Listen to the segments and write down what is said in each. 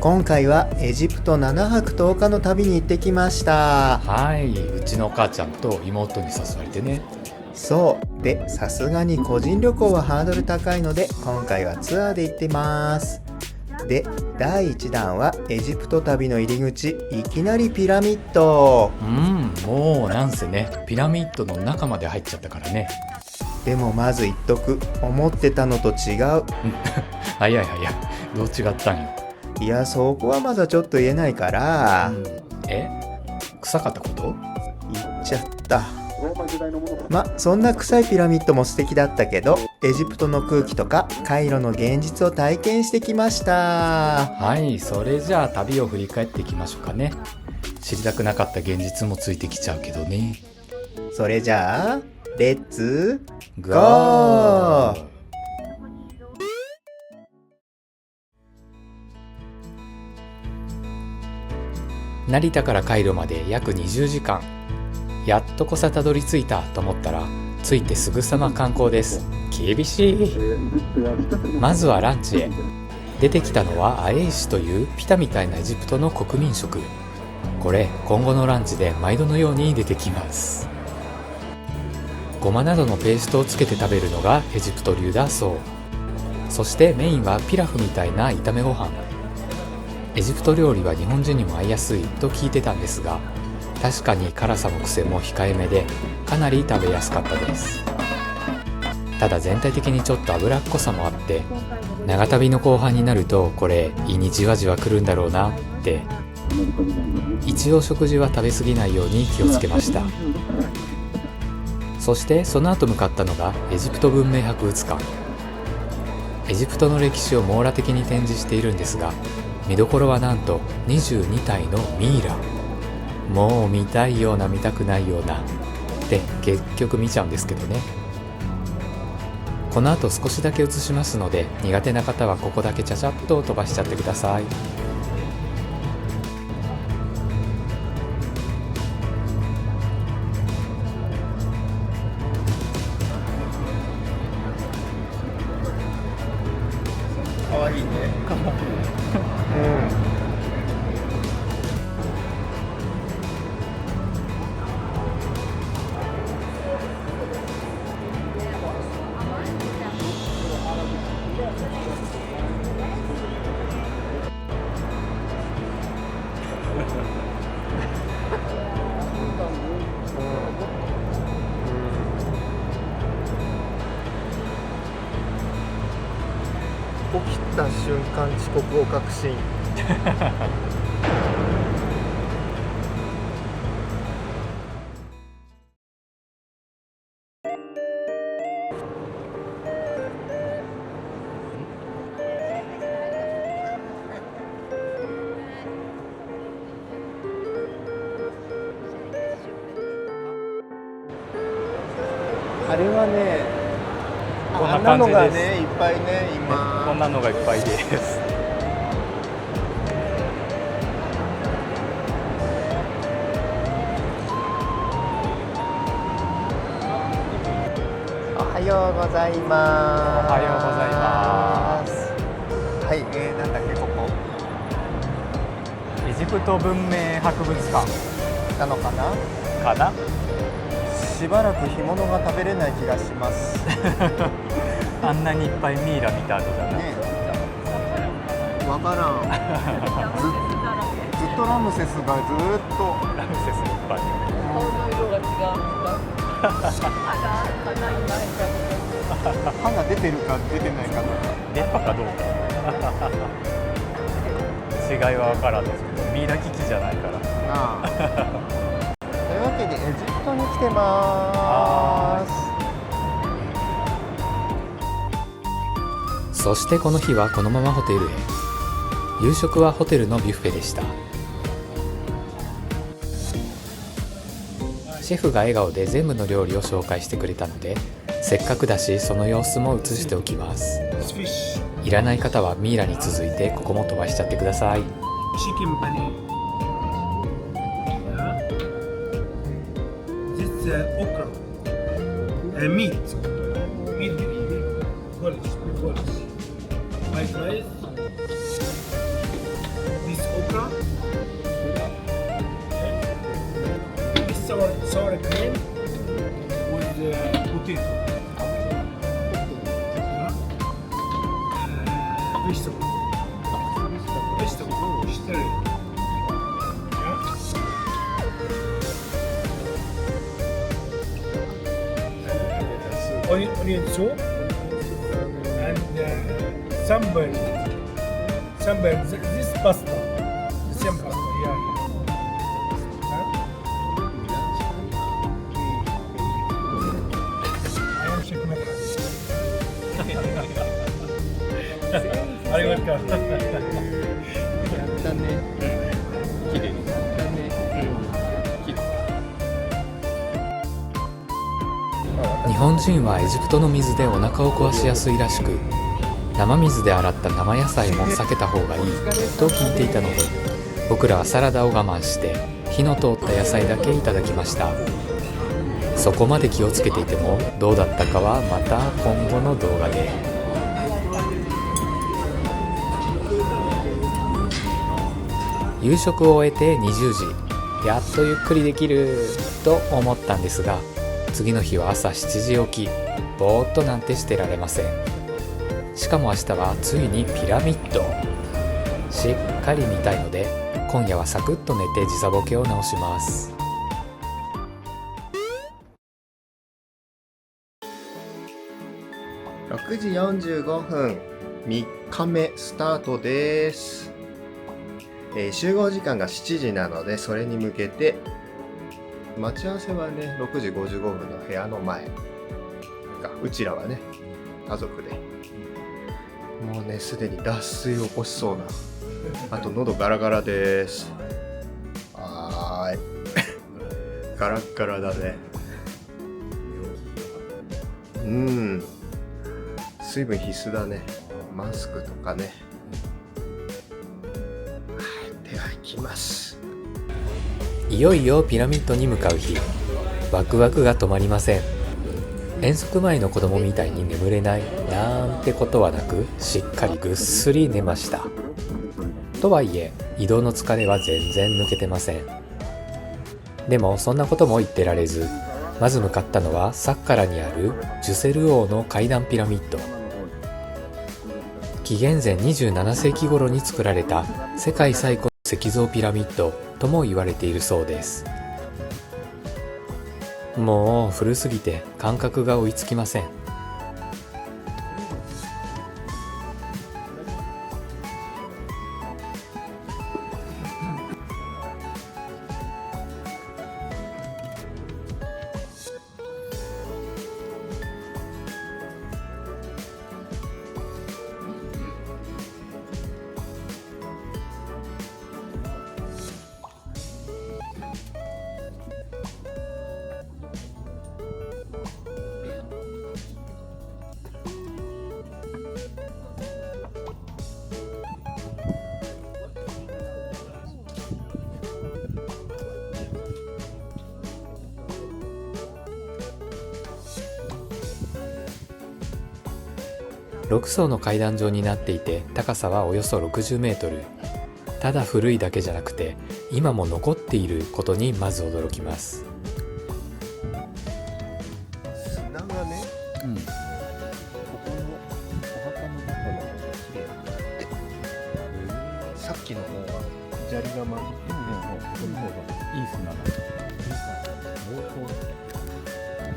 今回はエジプト7泊10日の旅に行ってきました。はい、うちのお母ちゃんと妹に誘われてね。そうで、さすがに個人旅行はハードル高いので今回はツアーで行ってます。で、第1弾はエジプト旅の入り口、いきなりピラミッド。もうなんせね、ピラミッドの中まで入っちゃったからね。でもまず言っとく、思ってたのと違う。はいやいやいや、どう違ったんよ。いや、そこはまだちょっと言えないから、臭かったこと？言っちゃった。そんな臭いピラミッドも素敵だったけど、エジプトの空気とかカイロの現実を体験してきました。はい、それじゃあ旅を振り返っていきましょうかね。知りたくなかった現実もついてきちゃうけどね。それじゃあレッツゴゴー。ー。成田からカイロまで約20時間。やっとこさたどり着いたと思ったら、着いてすぐさま観光です。厳しい。まずはランチへ。出てきたのはアエイシというピタみたいなエジプトの国民食。これ今後のランチで毎度のように出てきます。ごまなどのペーストをつけて食べるのがエジプト流だそう。そしてメインはピラフみたいな炒めご飯。エジプト料理は日本人にも合いやすいと聞いてたんですが、確かに辛さも癖も控えめでかなり食べやすかったです。ただ全体的にちょっと脂っこさもあって、長旅の後半になるとこれ胃にじわじわくるんだろうなって。一応食事は食べ過ぎないように気をつけました。そしてその後向かったのがエジプト文明博物館。エジプトの歴史を網羅的に展示しているんですが、見どころはなんと22体のミイラ。もう見たいような見たくないようなで結局見ちゃうんですけどね。この後少しだけ映しますので、苦手な方はここだけちゃちゃっと飛ばしちゃってください。かわいいね。起きた瞬間遅刻を確信。あれはね、こんなあんなの感じです。がね、いっぱいね、今。こんなのがいっぱいです。おはようございます。おはようございます。はい、なんだっけ、ここ。エジプト文明博物館なのかな。かな。しばらく干物が食べれない気がします。あんなにいっぱいミイラ見た後だな。ね、わからん。ずっとラムセスがずっと。ラムセスいっぱい。顔の色が違う。歯が出てるか出てないかとか。出っ歯かどうか違いは分からんですけど、ミイラ機器じゃないからなあ。というわけでエジプトに来てまーす。そしてこの日はこのままホテルへ。夕食はホテルのビュッフェでした。シェフが笑顔で全部の料理を紹介してくれたので、せっかくだしその様子も映しておきます。いらない方はミイラに続いてここも飛ばしちゃってください。chicken paneer. This okra. Meat. Meat. Polish. Polish. White rice. Questo stereo. Onion soup and sambal. This pasta. The same pasta. Yeah. I am Sheikh Medhat. Arigato. やったね。綺麗にやったね。綺麗。日本人はエジプトの水でお腹を壊しやすいらしく、生水で洗った生野菜も避けた方がいいと聞いていたので、僕らはサラダを我慢して火の通った野菜だけいただきました。そこまで気をつけていてもどうだったかはまた今後の動画で。夕食を終えて20時、やっとゆっくりできると思ったんですが、次の日は朝7時起き、ぼーっとなんてしてられません。しかも明日はついにピラミッド。しっかり見たいので、今夜はサクッと寝て時差ボケを直します。6時45分、3日目スタートです。集合時間が7時なので、それに向けて待ち合わせはね6時55分の部屋の前が、うちらはね家族でもうねすでに脱水を起こしそうな、あと喉ガラガラです。はーいガラッガラだね。水分必須だね。マスクとかね。では行きます。いよいよピラミッドに向かう日、ワクワクが止まりません。遠足前の子供みたいに眠れないなんてことはなく、しっかりぐっすり寝ました。とはいえ移動の疲れは全然抜けてません。でもそんなことも言ってられず、まず向かったのはサッカラにあるジュセル王の階段ピラミッド。紀元前27世紀頃に作られた世界最古の石造ピラミッドとも言われているそうです。もう古すぎて感覚が追いつきません。6層の階段状になっていて、高さはおよそ60メートル。ただ古いだけじゃなくて、今も残っていることにまず驚きます。砂がね、ここのお墓の中の綺麗な、さっきの方は砂利が混じってて、ここの方がいい砂だ。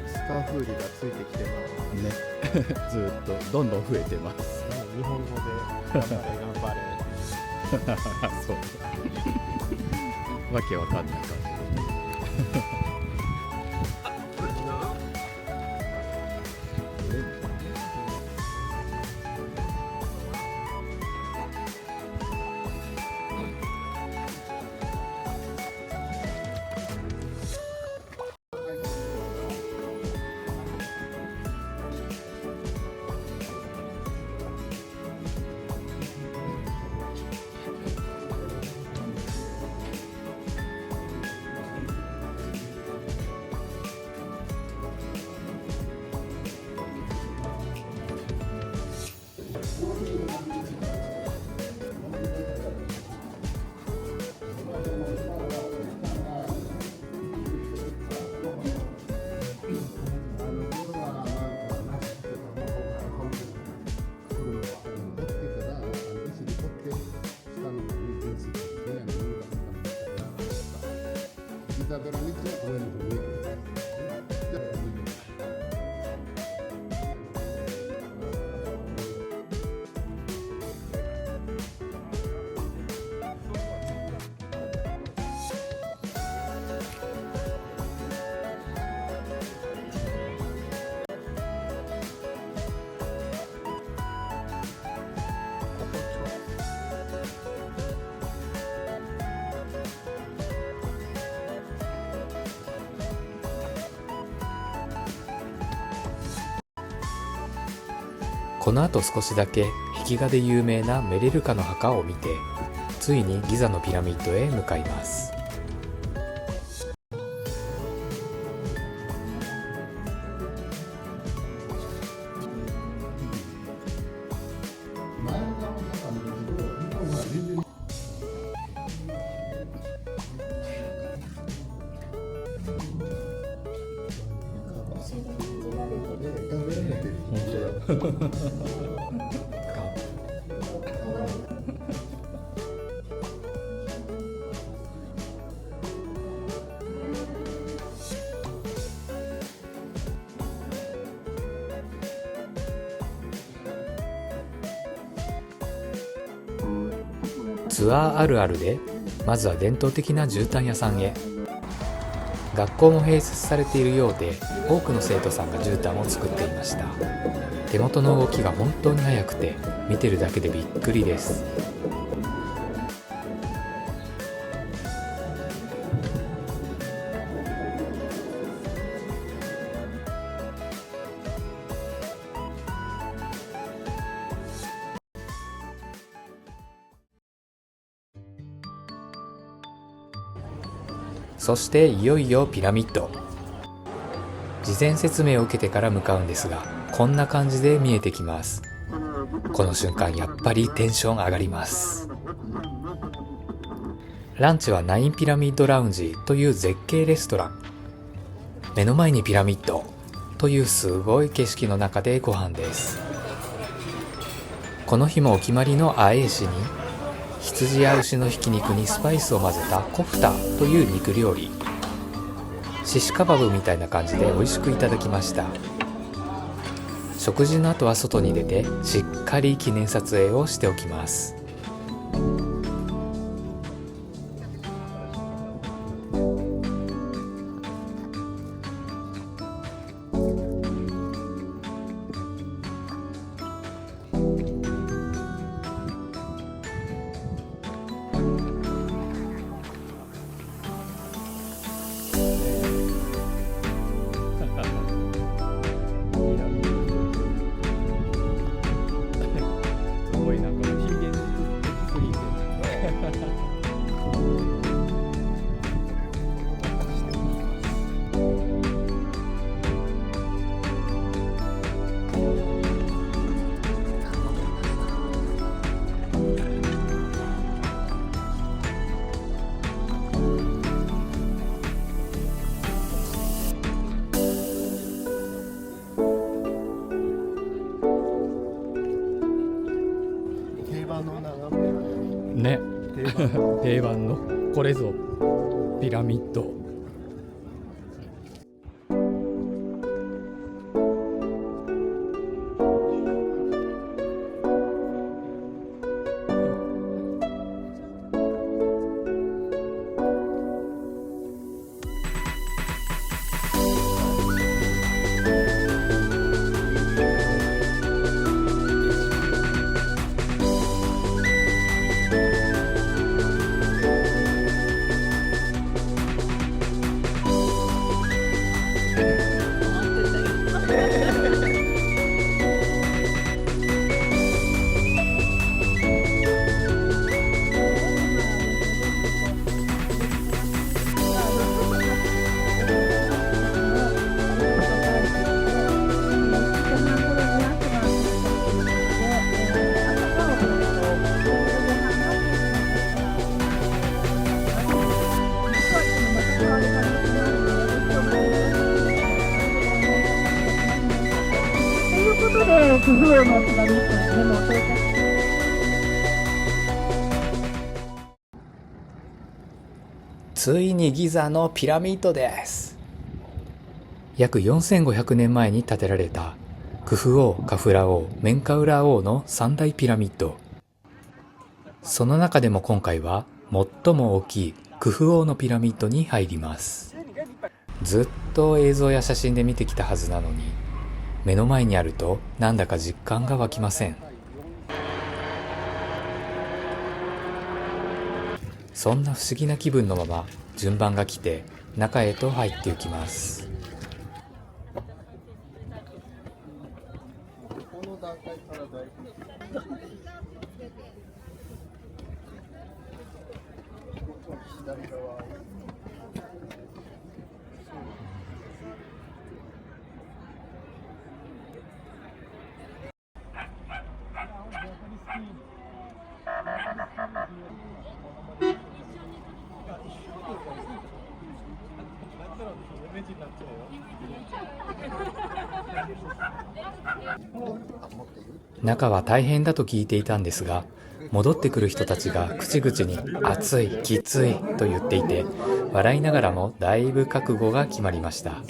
スカーフーリがついてきてますね。ずーっとどんどん増えてます。日本語で頑張れ頑張れ。そう。わけわかんない感じ。この後少しだけ壁画で有名なメレルカの墓を見て、ついにギザのピラミッドへ向かいます。ツアーあるあるで、まずは伝統的な絨毯屋さんへ。学校も併設されているようで、多くの生徒さんが絨毯を作っていました。手元の動きが本当に速くて、見てるだけでびっくりです。そしていよいよピラミッド。事前説明を受けてから向かうんですが、こんな感じで見えてきます。この瞬間やっぱりテンション上がります。ランチはナインピラミッドラウンジという絶景レストラン。目の前にピラミッドというすごい景色の中でご飯です。この日もお決まりのアエーシに、羊や牛のひき肉にスパイスを混ぜたコフタという肉料理。シシカバブみたいな感じで美味しくいただきました。食事の後は外に出てしっかり記念撮影をしておきます。ね、定番のこれぞピラミッド。ついにギザのピラミッドです。約4500年前に建てられたクフ王、カフラ王、メンカウラ王の三大ピラミッド。その中でも今回は最も大きいクフ王のピラミッドに入ります。ずっと映像や写真で見てきたはずなのに、目の前にあるとなんだか実感が湧きません。そんな不思議な気分のまま順番が来て中へと入っていきます。中は大変だと聞いていたんですが、戻ってくる人たちが口々に暑い、きついと言っていて、笑いながらもだいぶ覚悟が決まりました。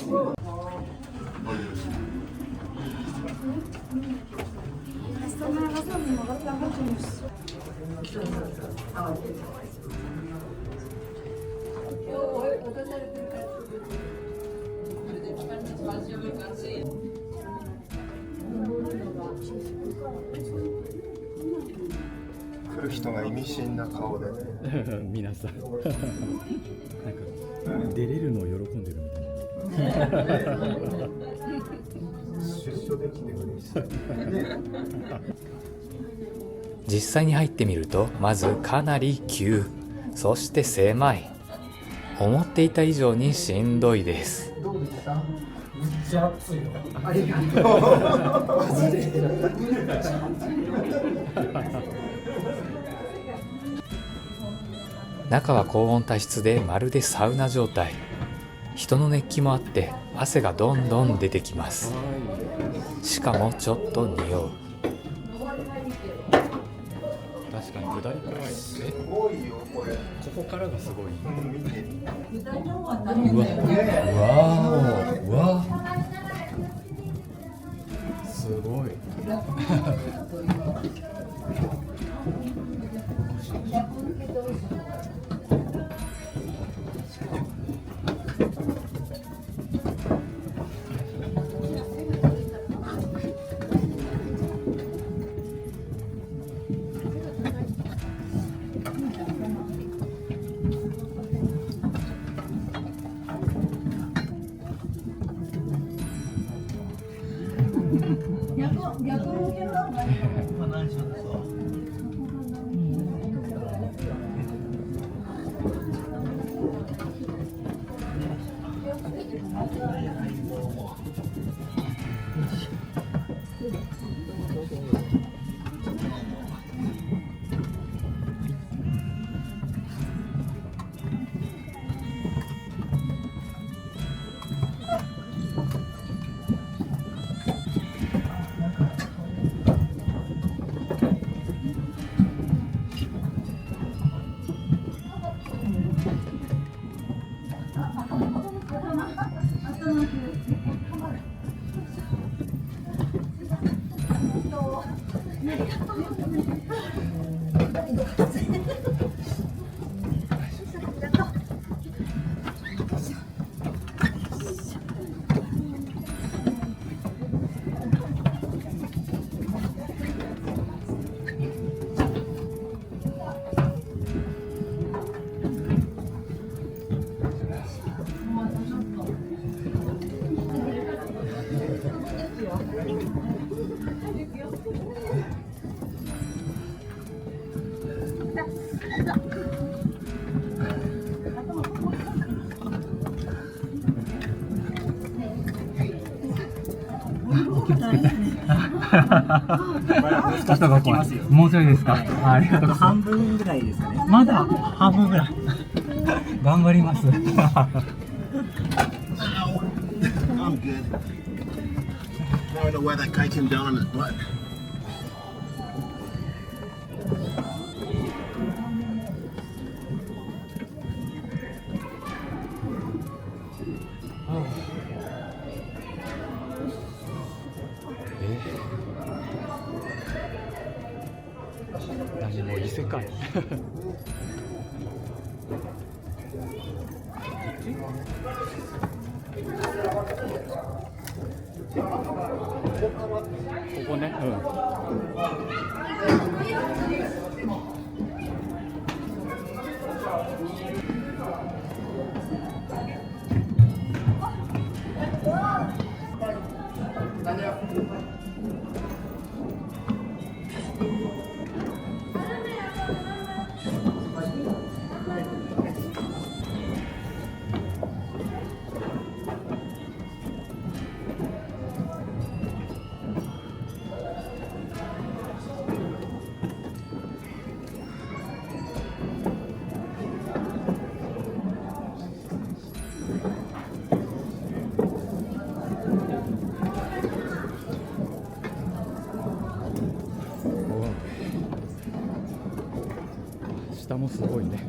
来る人が意味深な顔でね皆さんなんか出れるのを喜んでるみたいな。出所できて嬉しい。実際に入ってみると、まずかなり急、そして狭い。思っていた以上にしんどいです。めっちゃ暑いよ。ありがと中は高温多湿でまるでサウナ状態。人の熱気もあって汗がどんどん出てきます。しかもちょっと匂う。確かに下り怖いですね。ここからがすごい。うわうわすごい。肩が怖い。もうちょいですか。ありがとうございます。半分ぐらいですかね。まだ半分ぐらい。頑張ります。I'm good. Now I know why that guy came down on his butt. ここね。下もすごいね。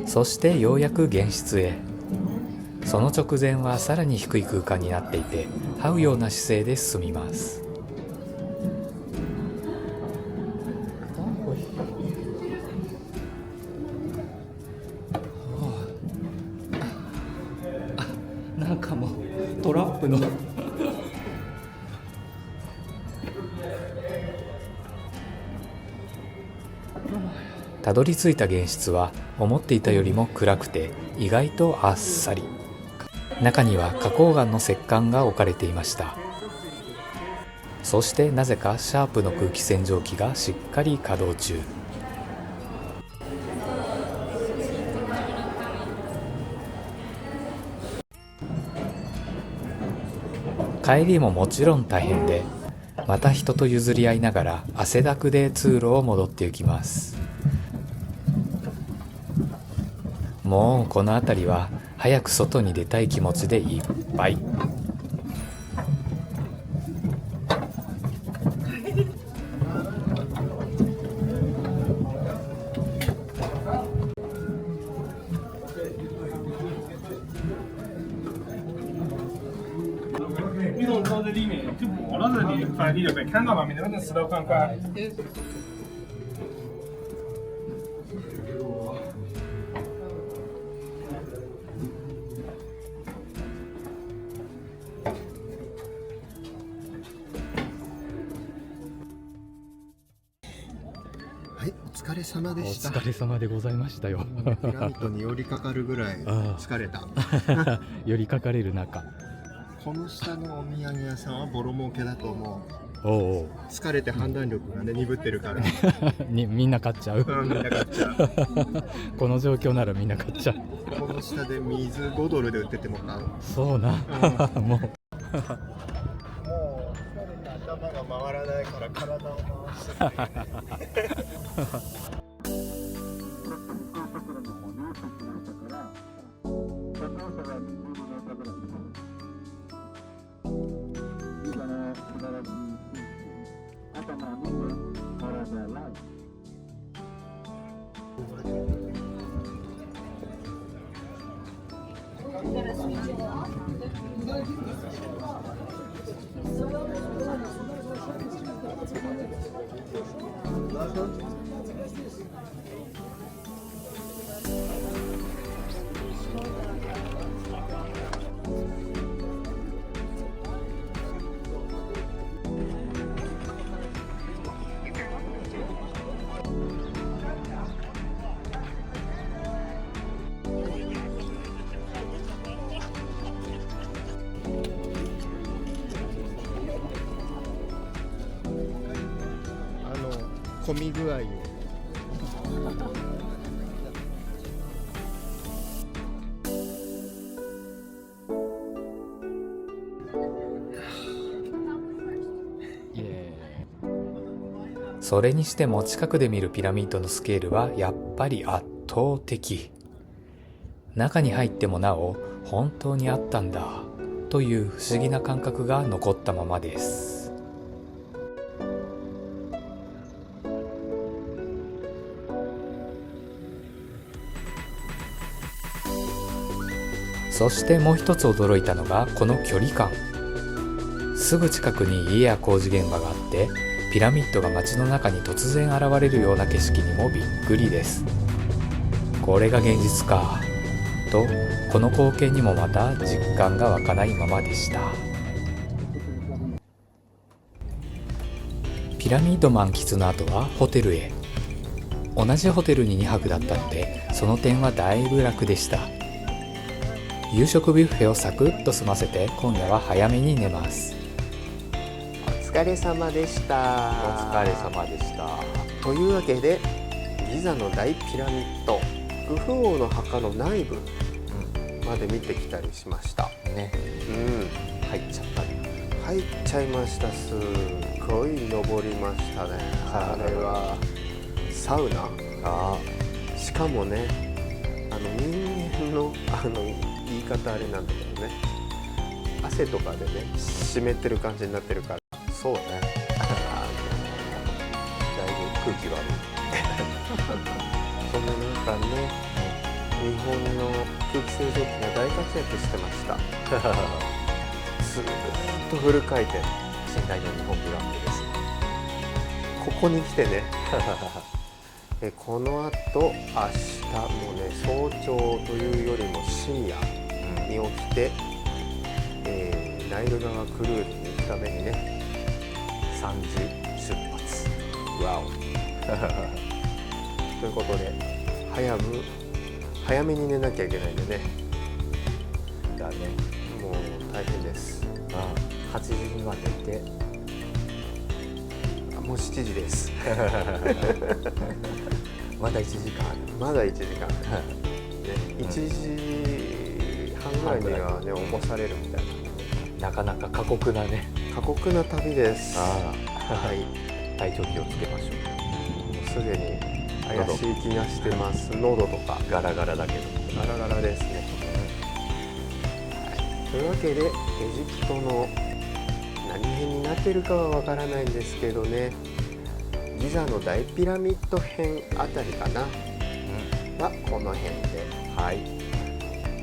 そしてようやく現室へ。その直前はさらに低い空間になっていて、這うような姿勢で進みます。なんかもうトラップのたどり着いた現室は思っていたよりも暗くて意外とあっさり。中には花崗岩の石棺が置かれていました。そしてなぜかシャープの空気清浄機がしっかり稼働中。帰りももちろん大変で、また人と譲り合いながら汗だくで通路を戻って行きます。もうこの辺りは早く外に出たい気持ちでいっぱい。运动装在里面就摸了这里，反正你就被看到嘛，没得那石头看看。はい、お疲れ様でおした。疲れ様でございましたよ。ピラミッドに寄りかかるぐらい疲れた。寄りかかれる中。この下のお土産屋さんはボロ儲けだと思う。おうおう疲れて判断力がね、鈍ってるから。みんな買っちゃう。みんな買っちゃう。この状況ならみんな買っちゃう。この下で水5ドルで売ってても買う。そうな。もう。もう疲れて頭が回らないから体を回して混み具合を。それにしても近くで見るピラミッドのスケールはやっぱり圧倒的。中に入ってもなお本当にあったんだという不思議な感覚が残ったままです。そしてもう一つ驚いたのがこの距離感。すぐ近くに家や工事現場があって、ピラミッドが街の中に突然現れるような景色にもびっくりです。これが現実かと、この光景にもまた実感が湧かないままでした。ピラミッド満喫の後はホテルへ。同じホテルに2泊だったので、その点はだいぶ楽でした。夕食ビュッフェをサクッと済ませて、今夜は早めに寝ます。お疲れ様でした。お疲れ様でした。というわけで、ギザの大ピラミッド、クフ王の墓の内部まで見てきたりしましたね。入っちゃったね。入っちゃいました。すごい登りましたね。あれはサウナ。しかもね、人間の言い方あれなんだけどね、汗とかでね湿ってる感じになってるから、そうね。だいぶ空気悪い。そんな中ね、日本の空気清浄機が大活躍してました。ずーっとフル回転。寝台の日本ブランドですね。ここに来てねこのあと明日もね、早朝というよりも深夜に起きて、ナイル川クルーズに行くためにね、3時出発。わおということで、早めに寝なきゃいけないんでね。だね。もう大変です。8時には寝て、もう7時ですまだ1時間ある。まだ1時間、ね、1時半ぐらいにはね、起こされるみたいなかなか過酷なね。な過酷な旅です。はい。体調気をつけましょう。すでに怪しい気がしてます。喉とかガラガラだけど。ガラガラですね。というわけで、エジプトの何編になってるかはわからないんですけどね、ギザの大ピラミッド編あたりかな、はこの辺で、はい。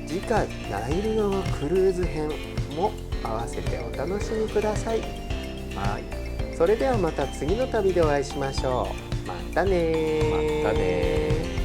次回ナイル川クルーズ編も合わせてお楽しみください。はい。それではまた次の旅でお会いしましょう。またねー。またねー。